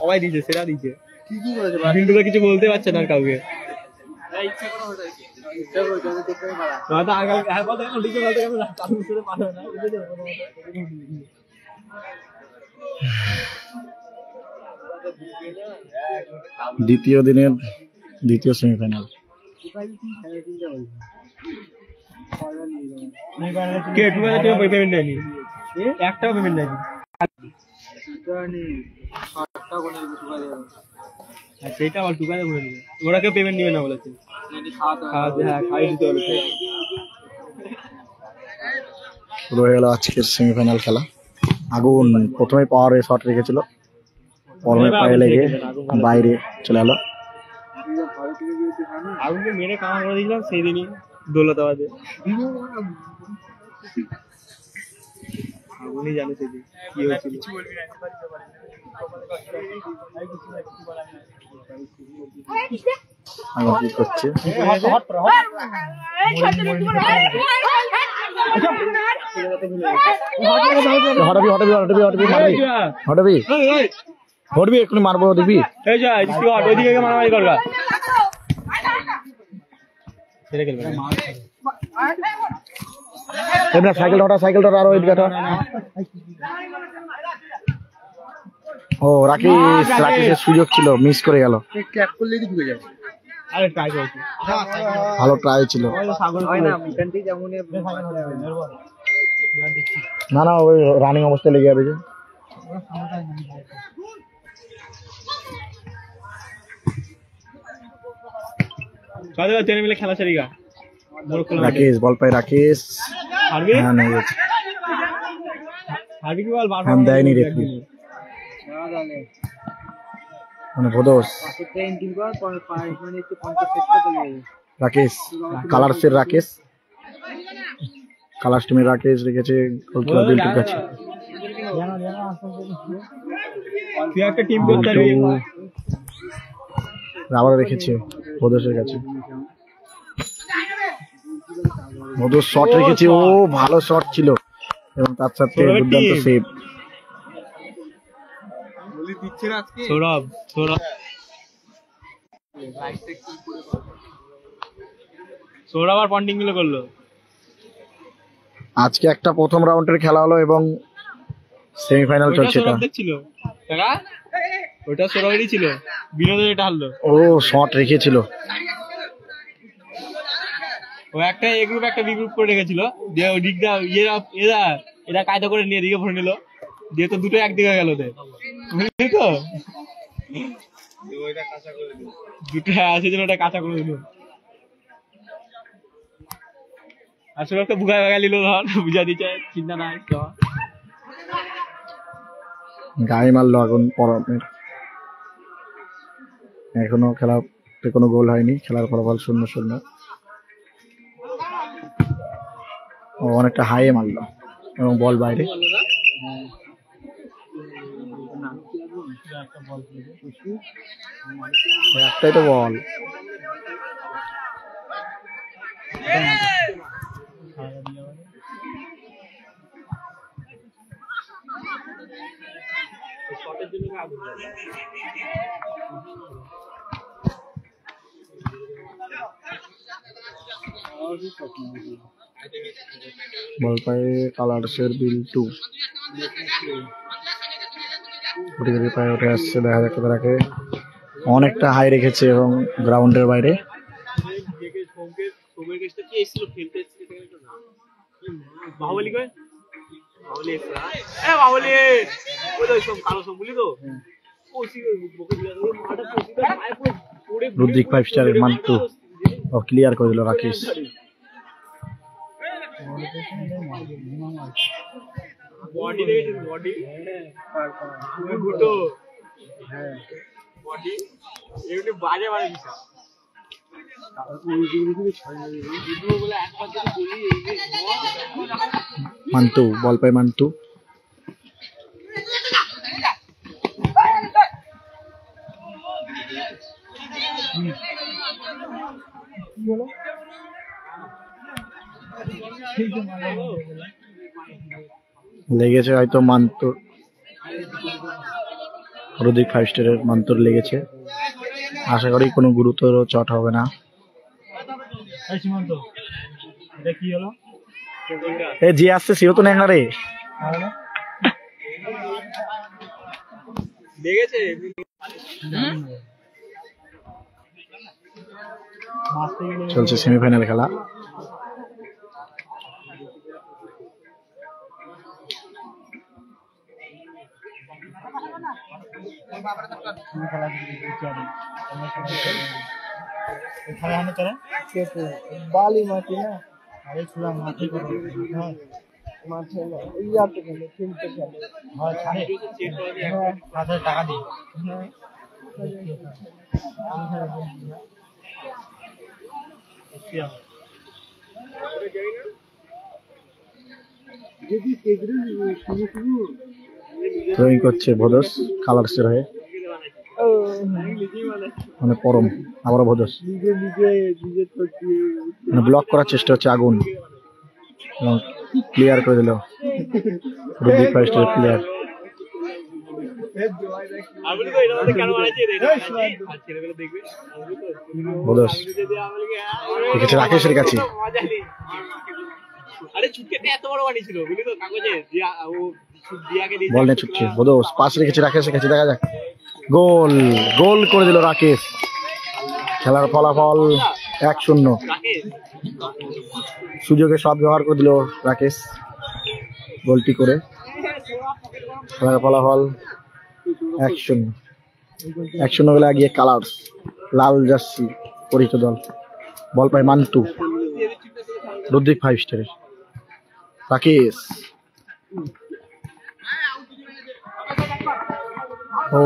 সবাই দিচ্ছে, সেরা দিচ্ছে। ভিন্ডুরা কিছু বলতে পারছে না কাউকে। দ্বিতীয় দিনের দ্বিতীয় সেমিফাইনাল। একটাও পেমেন্ট নেয়নি। সেটা আবার টুকাতে বলে দিবে, ওরা কেউ পেমেন্ট নিবে না বলেছে। শুরু হয়ে গেল আজকের সেমিফাইনাল খেলা। আগুন প্রথমে পাওয়ারে শট রেখেছিল, পরমে পায়ে লেগে বাইরে চলে এলো। আগুনকে মেরে কামা করে দিয়েছিলাম সেই দিনই দৌলতাবাদে। আগুনই জানে সেদিন কি হয়েছিল। আগুন কি করছে? হটবি এক্ষুনি মারবো, দেখবি মারামারি করবা। সাইকেলটা আরো ও রাকেশের সুযোগ ছিল, মিস করে গেল। ভালো ট্রাই ছিল। না না, ওই রানিং অবস্থায় লেগে যাবে। মিলে খেলা চারি গা। রাকেশ বল পায়, রাকেশ দেয়নি রেফারি। মানে ভোদস রাকেশ, কালার্সের রাকেশ, কালার্স টিমের রাকেশ রেখেছে গোলকিপার বিল্টুর কাছে। আবার রেখেছে ভোদসের কাছে। ভোদস শট রেখেছে, ও ভালো শট ছিল এবং তার সাথে দুর্দান্ত সেভ। আজকে একটা প্রথম রাউন্ডের খেলা হলো এবং সেমিফাইনাল চলছে। ওটা সৌরভেরই ছিল, বিনোদের এটা হারলো। ও শট রেখেছিল, ও একটা এ গ্রুপ একটা বি গ্রুপ করে রেখেছিল, দিয়ে ওই দিকটা এরা কায়দা করে নিয়ে দিকে ভরে নিল, দিয়ে তো দুটো একদিকে গেল। বুঝলি তো, দুটো আছে যেন ওটা কাঁচা করে দিল। আসলে একটা বুঝা ভাগা নিল, ধর বুঝা দিচ্ছে, চিন্তা নাই। গায়ে মারলো আগুন পরমের। এখনো খেলাতে কোনো গোল হয়নি, খেলার ফলাফল 0-0। ও অনেকটা হাইয়ে মারলো এবং বল বাইরে। একটাই তো বল। বল পায়ে কালার্সের বিল্টু, পায়ে উঠে আসছে, দেখা যাক তাকে অনেকটা হাই রেখেছে এবং গ্রাউন্ডের বাইরে। রুদ্রিক 5 স্টারের মান্টু ক্লিয়ার করে দিল রাকেশ। মান্টু বল পায়, মান্টু লেগেছে হয়তো মান্তুর, রুদ্রিক 5 স্টারের মান্তুর লেগেছে। আশা করি কোনো গুরুতর চট হবে না। এ যে আসছে সেও তো ন্যাংরা রে। লেগেছে চলছে সেমিফাইনাল খেলা। বালি মাটি না, আরে ছোড়া মাটি করে মাঠে না, ইয়াতে খেলে খেলতে খেলে। হ্যাঁ ছাড়ে 1000 টাকা দিয়ে। থ্রোয়িং করছে ভোদস কালার্সের হয়ে, মানে পরম আবারও ভোদস মানে ব্লক করার চেষ্টা হচ্ছে আগুন, ক্লিয়ার করে দিল রুদ্রিক 5 স্টারের প্লেয়ার। ভোদস দেখেছে রাকেশের কাছে, বল নিয়ে ছুটছে ভোদস, পাস রেখেছে রাকেশের কাছে, দেখা যাক গোল, গোল করে দিল রাকেশ। খেলার ফলাফল 1-0, সুযোগে সব ব্যবহার করে দিল রাকেশ গোলটি করে। খেলার ফলাফল 1-0, 1-0 গোলে এগিয়ে কালার্স, লাল জার্সি পরিচিত দল। বল পায় মান্তু, রুদ্রিক 5 স্টারের রাকেশ, ও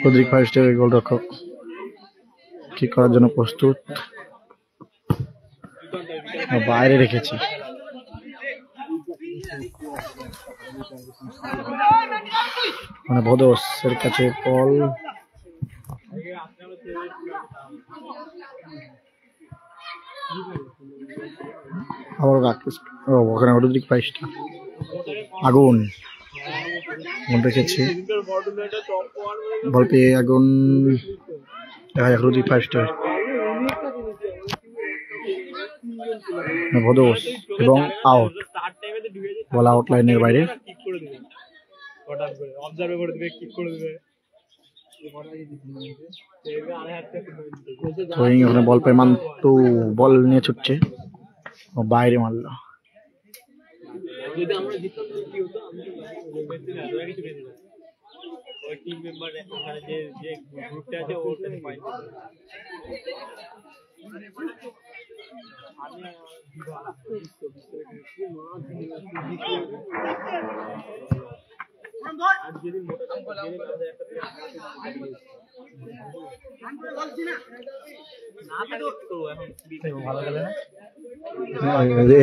রুদ্রিক 5 স্টারের গোলরক্ষক ঠিক করার জন্য প্রস্তুত, বাইরে রেখেছি। মানে ভোদসের কাছে বল, আবার রাকেশ, ওখানে রুদ্রিক 5 স্টার আগুন রেখেছে, বল পেয়ে আগুন, দেখা যাক রুদ্রিক 5 স্টার ভোদস এবং আউট, বল আউট লাইনের বাইরে। ওখানে বল পায় মান্তু, বল নিয়ে ছুটছে, বাইরে মারলো।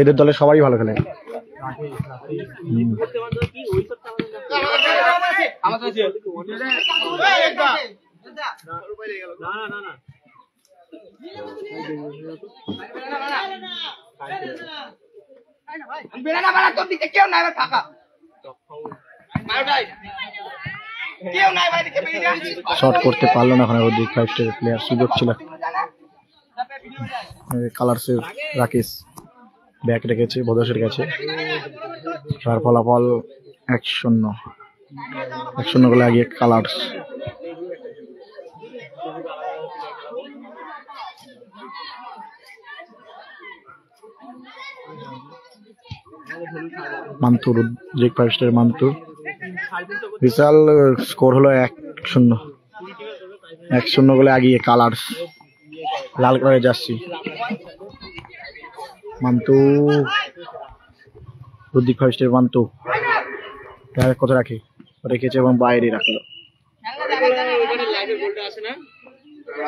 এদের দলে সবাই ভালো খেলে। শট করতে পারলো না ওখানে রুদ্রিক 5 স্টারের প্লেয়ার, সুযোগ ছিল। কালার্সের রাকেশ ব্যাক রেখেছে ভোদসের কাছে, তার ফলাফল 1-0, 1-0 গোলে এগিয়ে কালার্স। মান্তু, রুদ্রিক 5 স্টারের মান্তু, বিশাল স্কোর হলো 1-0, 1-0 গোলে এগিয়ে কালার্স, লাল কালারের জার্সি। মান্তু, রুদ্রিক 5 স্টারের মান্তু কত রেখেছে এবং বাইরে রাখলো।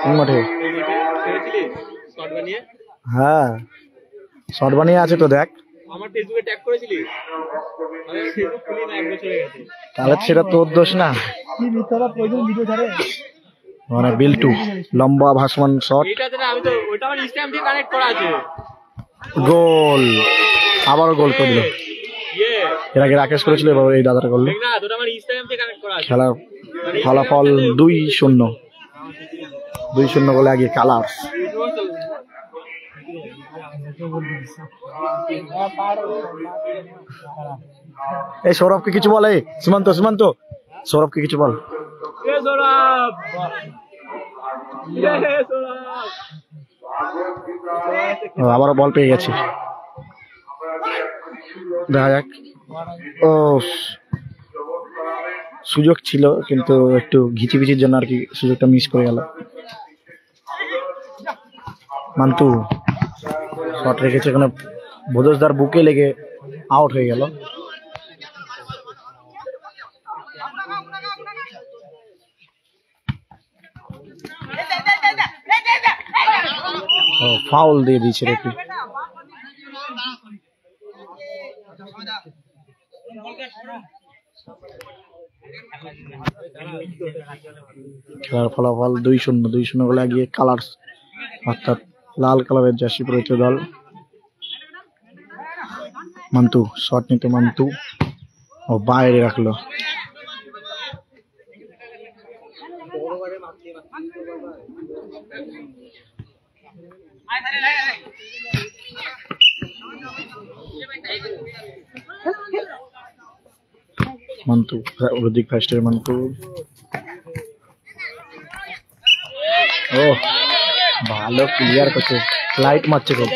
কোন মাঠে? ছেড়েছিলি শর্ট বানিয়ে? হ্যাঁ শর্ট বানিয়ে আছে তো দেখ। আমার ফেসবুকে ট্যাগ করেছিলি? আমি ফেসবুক খুলি না, 1 বছর হয়ে গেছে। তাহলে সেটা তোর দোষ না। কি মিথ্যাবাদ কইছেন ভিডিও ছাড়ে? মানে বিল্টু লম্বা ভাসমান শট, এইটাতে না, আমি তো ওইটা আমার ইনস্টাগ্রাম দিয়ে কানেক্ট করা আছে। গোল, আবারও গোল করলো। ইয়ে এর আগে রাকেশ করেছিল, এবার এই দাদাটা করলো। দেখ না, তোটা আমার ইনস্টাগ্রাম দিয়ে কানেক্ট করা আছে। খেলার ফলাফল 2-0, 2-0 গোলে এগিয়ে কালার্স। এই সৌরভকে কিছু বল, এই সীমান্ত সৌরভকে কিছু বল। এ সৌরভ! ইয়ে সৌরভ! আবারও বল পেয়ে গেছে, দেখা যাক। ও সুযোগ ছিল কিন্তু একটু ঘিচিপিচির জন্য আর কি সুযোগটা মিস করে গেল। মান্তু শট রেখেছে, এখানে ভোজদার বুকে লেগে আউট হয়ে গেল। ফাউল দিয়ে দিয়েছে রেফারি। খেলার ফলাফল 2-0 গোলে এগিয়ে কালার্স, অর্থাৎ লাল কালারের জার্সি পরিহিত দল। মান্তু শট নিতে, মান্তু ও বাইরে রাখলো। মান্তু ঋতিক ফার্স্টের মান্তু, ও ভালো ক্লিয়ার করছে, লাইট মারছে খুব।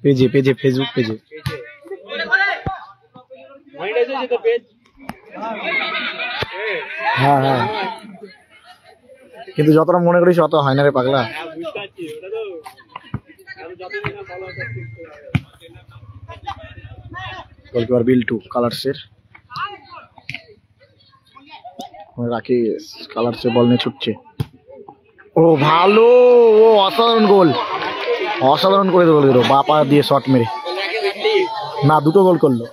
পেজে ফেসবুক পেজে হ্যাঁ হ্যাঁ, কিন্তু যতটা মনে করিস অত হয় না রে পাগলা। গোলকিপার বিল্টু কালার্সের, রাকেশ কালার্সের বল নিয়ে ছুটছে। ও ভালো, ও অসাধারণ গোল, অসাধারণ করে গোল দিল বাপা দিয়ে শট মেরে। না, 2টো গোল করলো,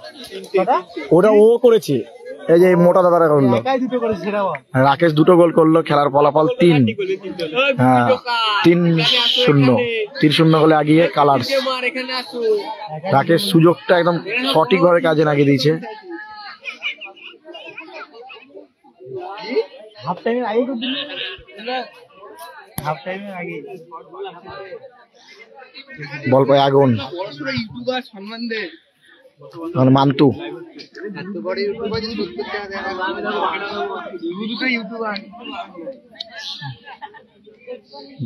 ওটা ও করেছে, এই যে মোটা দাদারা করলো। রাকেশ 2টো গোল করলো। খেলার ফলাফল 3-0 গোলে এগিয়ে কালার্স। রাকেশ সুযোগটা একদম সঠিকভাবে কাজে লাগিয়ে দিয়েছে। বল পায় আগুন, মান্তু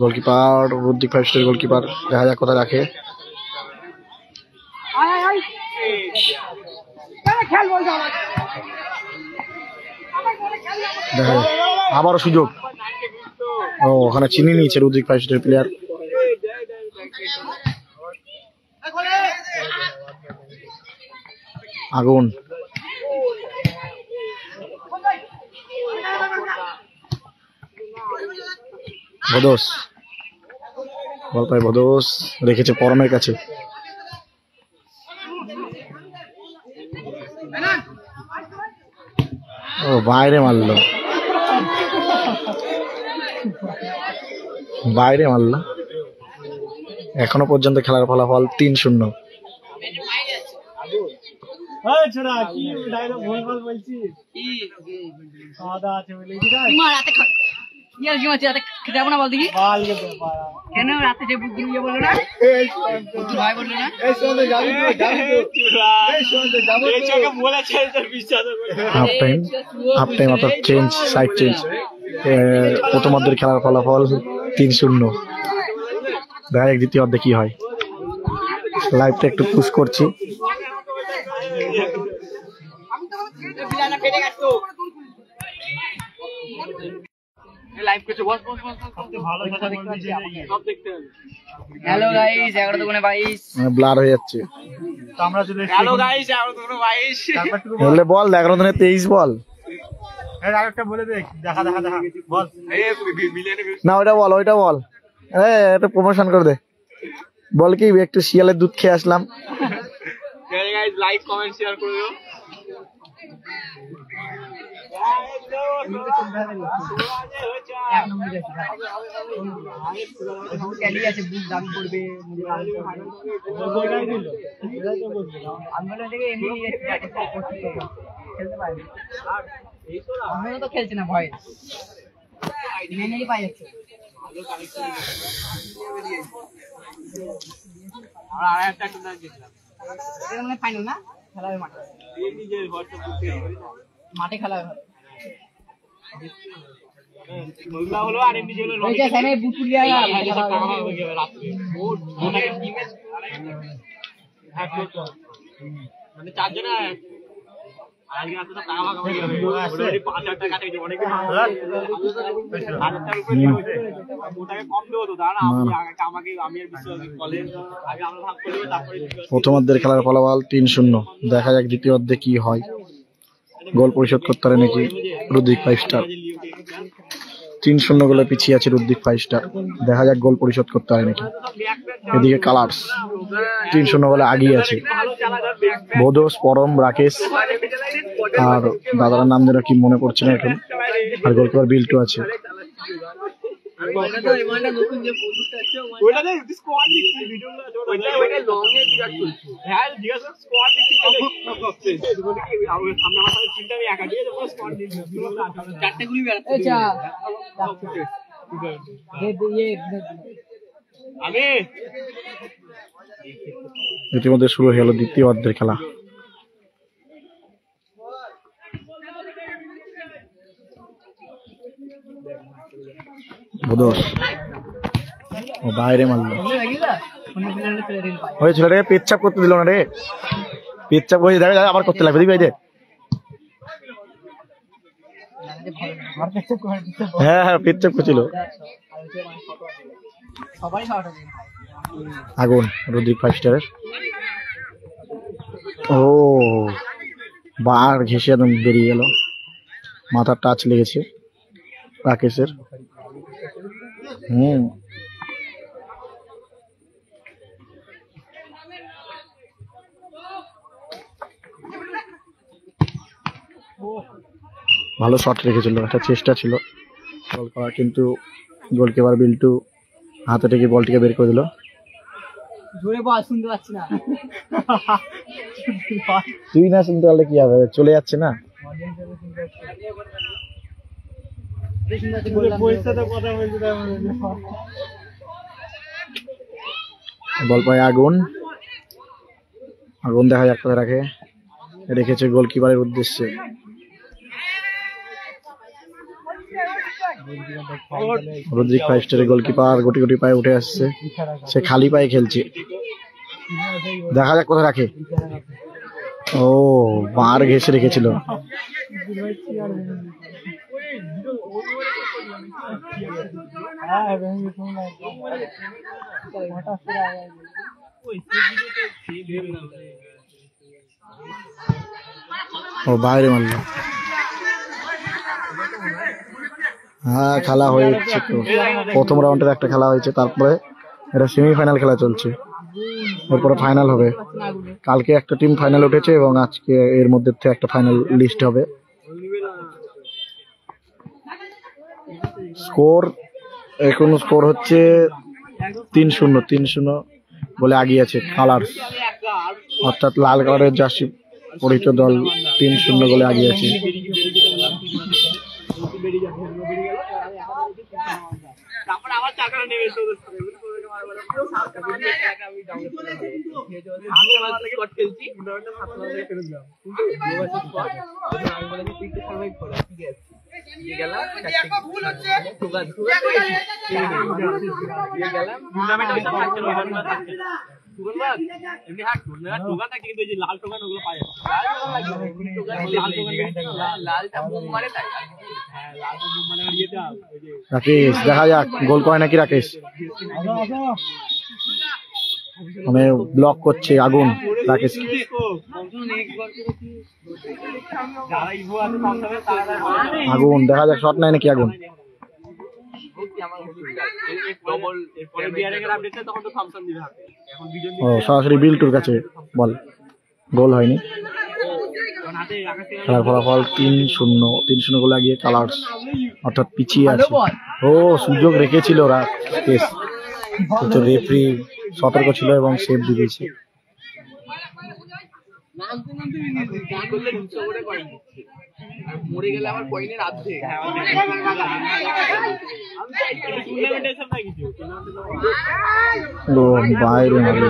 গোলকিপার ঋতিক ফার্স্টের গোলকিপার, দেখা যাক কোথায় রাখে। দেখা যাক আবারও সুযোগ, ও ওখানে চিনি নিয়েছে ঋতিক ফার্স্টের প্লেয়ার। আগুন ভদোস, বল পায় ভদোস, রেখেছে পরমের কাছে। ও বাইরে মারলো, এখনো পর্যন্ত খেলার ফলাফল 3-0। হাফ টাইম অর্থাৎ চেঞ্জ, সাইড চেঞ্জ। প্রথমার্ধের খেলার ফলাফল 3-0। দেখা যাক দ্বিতীয় অর্ধে কি হয়। লাইভটা একটু পুশ করছি। হ্যালো গাইস, 11:22 ব্লার হয়ে যাচ্ছে। হ্যালো গাইস, 11:22 বল 11:23 বল। আরেকটা বলে দে, দেখা দেখা দেখা বল। না ওইটা বল, ওইটা বল, এটা প্রমোশন করে দে। বল কি একটু শিয়ালের দুধ খেয়ে আসলাম। লাইক কমেন্ট শেয়ার করে দিও। আমি তো খেলছি না ভয় মেনেই পাই যাচ্ছে। আমরা আরেকটা টুর্নামেন্ট জিতলাম। এটা মানে ফাইনাল না, খেলা হবে মাঠে। এই নিজে হোয়াটসঅ্যাপ করতে মাঠে খেলা হবে। ওইগুলা হলো আর এমনি যেগুলো এই যে সামনে বুট পুড়িয়ে টাকা গেল। হবে রাত্রে বোনের টিমে মানে চারজনে আজকে রাতে তো টাকা ভাগ হয়ে যাবে। মোটামুটি 5,000 টাকা কাটে অনেক ওটাকে কম দেবো তো দাঁড়া আমাকে আমি আর বিশ্বাস কলেজ আগে আমরা ভাগ করে দেবো তারপরে প্রথমার্ধের খেলার ফলাফল 3-0। দেখা যাক দ্বিতীয়ার্ধে কি হয়। গোল পরিশোধ করতে পারে নাকি রুদ্রিক 5 স্টার। 3-0 গোলে পিছিয়ে আছে রুদ্রিক 5 স্টার। দেখা যাক গোল পরিশোধ করতে পারে নাকি। এদিকে কালার্স 3-0 গোলে আগিয়ে আছে। বোধস, পরম, রাকেশ আর দাদার নাম যেন কি মনে পড়ছে না এখন। আর গোলকিপার বিল্টু আছে। ইতিমধ্যে শুরু হয়ে গেল দ্বিতীয় অর্ধের খেলা। বোধস ও বাইরে মারলো। ওই ছেলেটাকে পেচ্ছাপ করতে দিল না রে। পেচ্ছাপ করে যাবে আবার করতে লাগবে। দেখবি হ্যাঁ হ্যাঁ পেচ্ছাপ করছিল। আগুন রুদ্রিক 5 স্টারের। ও বার ঘেসে একদম বেরিয়ে গেল। মাথার টাচ লেগেছে রাকেশের। ভালো শট রেখেছিল, একটা চেষ্টা ছিল গোল করার, কিন্তু গোলকিপার বিল্টু হাতে থেকে বলটিকে বের করে দিল। জোরে বল, শুনতে পাচ্ছি না। তুই না শুনতে পারলে কি হবে, চলে যাচ্ছে না। বল পায় আগুন। আগুন দেখা যাক কোথায় রাখে, রেখেছে গোলকিপারের উদ্দেশ্যে। রুদ্রিক 5 স্টারের গোলকিপার গুটি গুটি পায়ে উঠে আসছে। সে খালি পায়ে খেলছে। দেখা যাক কোথায় রাখে। ও বার ঘেসে রেখেছিল। ও বাইরে মারলো। হ্যাঁ খেলা হয়েছে তো, প্রথম রাউন্ডের একটা খেলা হয়েছে, তারপরে এটা সেমিফাইনাল খেলা চলছে, এরপরে ফাইনাল হবে। কালকে একটা টিম ফাইনাল উঠেছে এবং আজকে এর মধ্যে থেকে একটা ফাইনাল লিস্ট হবে। স্কোর এখন স্কোর হচ্ছে 3-0 বলে আগিয়ে আছে কালার্স, অর্থাৎ লাল কালারের জার্সি পরিচিত দল 3-0 বলে আগিয়ে আছে। রাকেশ দেখা যাক গোল করে নাকি রাকেশ। মানে ব্লক করছে আগুন। রাকেশ আগুন দেখা যাক শট নাই নাকি আগুন ও সরাসরি বিল্টুর কাছে বল গোল হয়নি খেলার ফলাফল 3-0 গোলে এগিয়ে কালার্স অর্থাৎ পিছিয়ে আছে ও সুযোগ রেখেছিল রাকেশ কিন্তু রেফারি সতর্ক ছিল এবং সেভ দিয়েছে বাইরে মারলো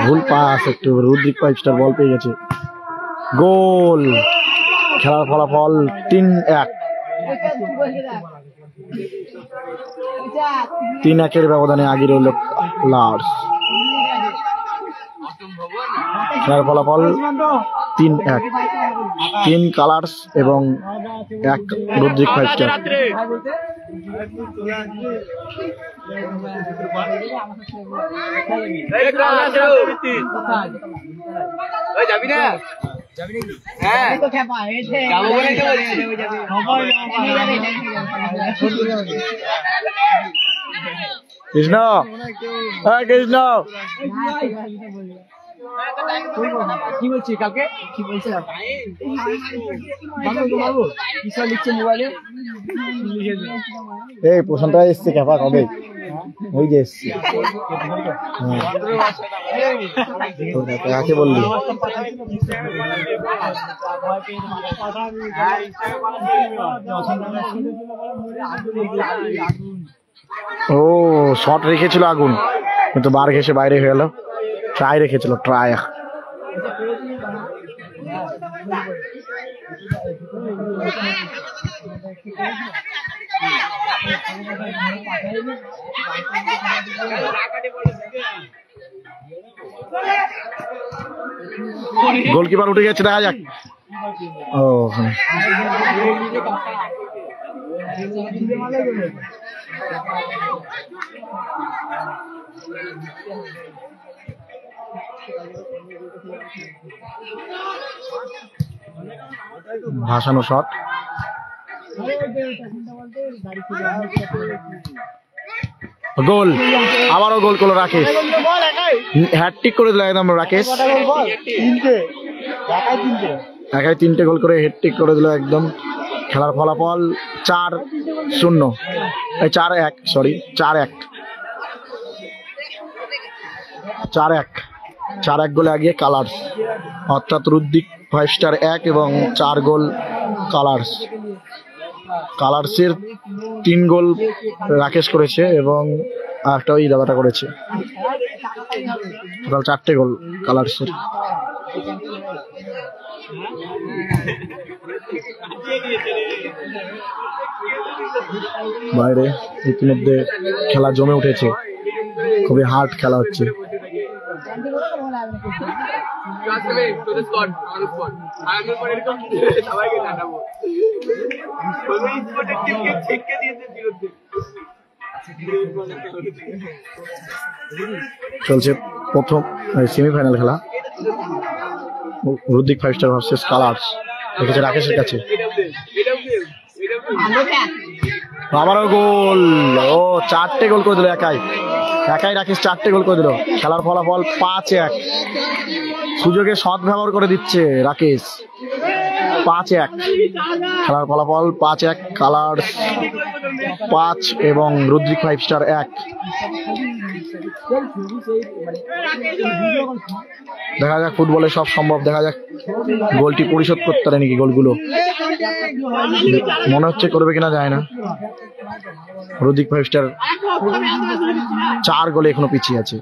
ভুল পাস একটু রুদ্রিক 5 স্টার বল পেয়ে গেছে গোল খেলার ফলাফল 3-1 3-1 ব্যবধানে আগে রইল লার্স খেলার ফলাফল 3-1 3 কালার্স এবং 1 রুদ্রিক 5 স্টার যাবি না হ্যাঁ যাবো বলে কৃষ্ণ হ্যাঁ কৃষ্ণ কি বলছি কালকে কি বলছে লিখছে মোবাইলে এই প্রশ্নটা এসছে ক্যাপা কবে ওই যে এসছে কাকে বললি ও শট রেখেছিল আগুন কিন্তু বার ঘেসে বাইরে হয়ে গেল ট্রাই রেখেছিল ট্রাই গোলকিপার উঠে গেছে দেখা যাক ও ভাসানো শট গোল আবারও গোল করলো রাকেশ হ্যাটট্রিক করে দিল একদম রাকেশ একাই 3টে গোল করে হ্যাটট্রিক করে দিল একদম খেলার ফলাফল 4-0 4-1 সরি 4-1 গোলে এগিয়ে কালার্স অর্থাৎ রুদ্রিক 5 স্টার 1 এবং 4 গোল কালার্সের 3 গোল রাকেশ করেছে এবং একটা ওই দাদাটা করেছে টোটাল 4টে গোল কালার্সের বাইরে ইতিমধ্যে খেলা জমে উঠেছে খুবই হার্ড খেলা হচ্ছে চলছে প্রথম সেমিফাইনাল খেলা রুদ্রিক 5 স্টার ভার্সেস কালার্স দেখেছে রাকেশের কাছে আবারও গোল ও 4টে গোল করে দিল একাই রাকেশ 4টে গোল করে দিল খেলার ফলাফল 5-1 সুযোগে সৎ ব্যবহার করে দিচ্ছে রাকেশ 5-1 খেলার ফলাফল 5-1 কালার্স 5 এবং রুদ্রিক 5 স্টার 1 দেখা যাক ফুটবলে সব সম্ভব দেখা যাক গোলটি পরিশোধ করতে পারে নাকি গোলগুলো মনে হচ্ছে করবে কিনা যায় না রুদ্রিক 5 স্টার 4 গোলে এখনো পিছিয়ে আছে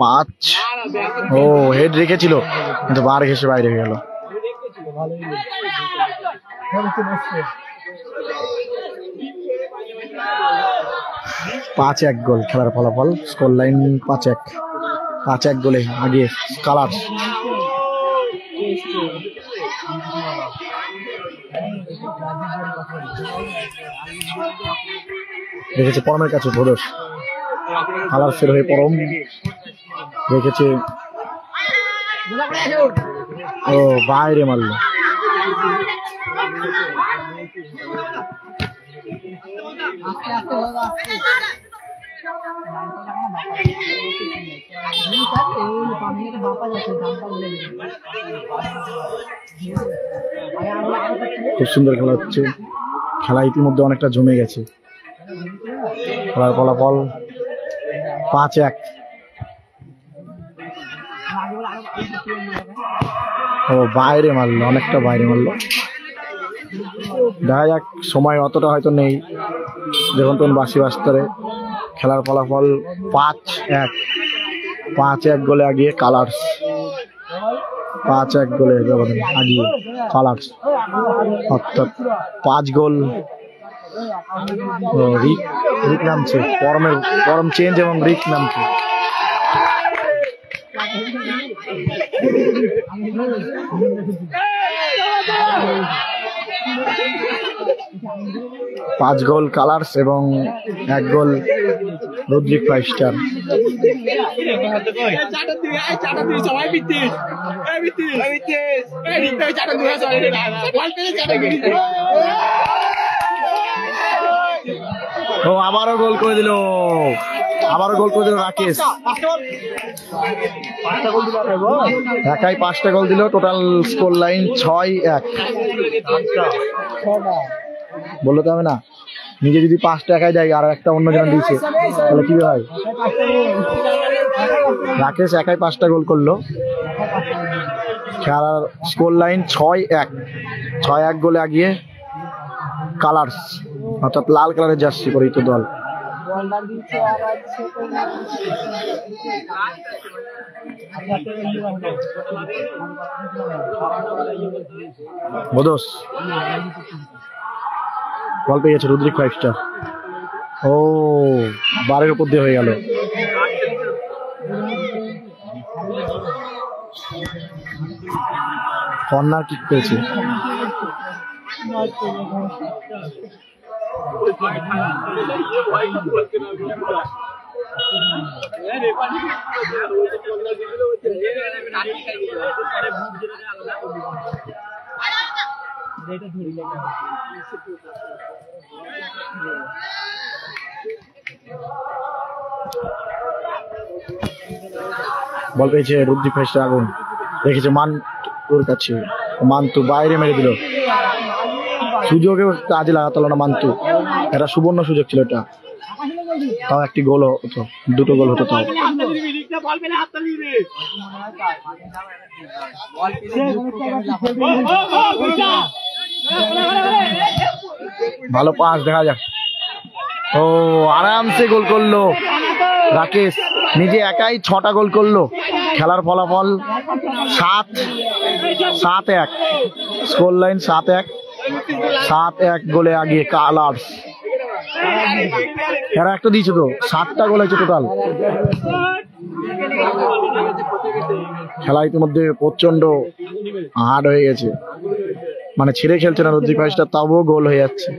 পাঁচ। ও হেড রেখেছিল কিন্তু বার ঘেসে বাইরে হয়ে গেল। পাঁচ এক গোল খেলার ফলাফল, স্কোর লাইন 5-1। 5-1 গোলে আগে কালার্স। রেখেছে পরমের কাছে ভোরস, কালার্সের হয়ে পরম রেখেছে। ও বাইরে মারল। খুব সুন্দর খেলা হচ্ছে, খেলা ইতিমধ্যে অনেকটা জমে গেছে। খেলার ফলাফল 5-1। ও বাইরে মারলো, অনেকটা বাইরে মারলো। দেখা যাক, সময় অতটা হয়তো নেই, যখন তখন বাসি বাস্তরে। খেলার ফলাফল 5-1। 5-1 গোলে আগিয়ে কালার্স। 5-1 গোলে ব্যবধান আগিয়ে কালার্স, অর্থাৎ 5 গোল। রিক নামছে, পরম চেঞ্জ এবং রিক নামছে। পাঁচ গোল কালার্স এবং 1 গোল রুদ্রিক 5 স্টার। ও আবারও গোল করে দিল, রাকেশ। একাই 5টা গোল দিল, টোটাল স্কোর লাইন 6-1। বললে তো হবে না, নিজে যদি 5টা একাই দেয় আর একটা অন্য জন দিয়েছে তাহলে কি হয়? রাকেশ একাই 5টা গোল করলো। খেলার স্কোর লাইন 6-1। 6-1 গোলে আগিয়ে কালার্স, অর্থাৎ লাল কালারের জার্সি পরিহিত দল। বোধস বল পেয়ে গেছে রুদ্রিক 5 স্টার। ও বারের উপর দিয়ে হয়ে গেল। কর্নার কিক পেয়েছে। বল পেয়েছে রুদ্রিক 5 স্টার। আগুন রেখেছে মান্তুর কাছে, মান্তু বাইরে মেরে দিল। সুযোগেও কাজে লাগাতে হলো না মান্তু, এটা সুবর্ণ সুযোগ ছিল এটা, তাও একটি গোল হতো, 2টো গোল হতো তাও। ভালো পাস, দেখা যাক। ও আরামসে গোল করলো রাকেশ, নিজে একাই 6টা গোল করলো। খেলার ফলাফল 7-1, স্কোর লাইন 7-1। 7-1 গোলে আগিয়ে কালার্স। এরা একটা দিয়েছে তো, 7টা গোল হয়েছে টোটাল। খেলা ইতিমধ্যে প্রচন্ড হার্ড হয়ে গেছে, মানে ছেড়ে খেলছে না রুদ্রিক 5 স্টার, তাও গোল হয়ে যাচ্ছে।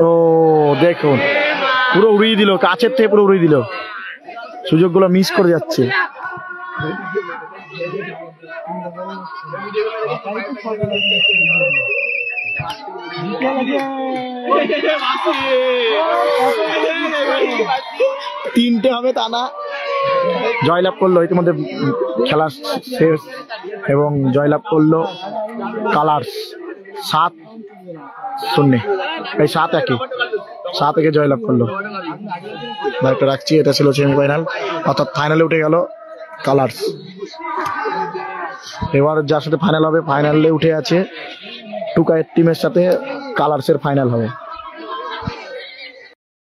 ও দেখুন, পুরো উড়িয়ে দিল, কাছের থেকে পুরো উড়িয়ে দিল, সুযোগগুলো মিস করে যাচ্ছে। তিনটে হবে তা না, জয়লাভ করলো ইতিমধ্যে, খেলা শেষ এবং জয়লাভ করলো কালার্স 7-0। এই 7-1 জয়লাভ করলো। লাইভটা রাখছি। এটা ছিল সেমিফাইনাল, অর্থাৎ ফাইনালে উঠে গেল কালার্স। এবার যার সাথে ফাইনাল হবে, ফাইনালে উঠে আছে টুকাইয়ের টিমের সাথে কালার্সের ফাইনাল হবে।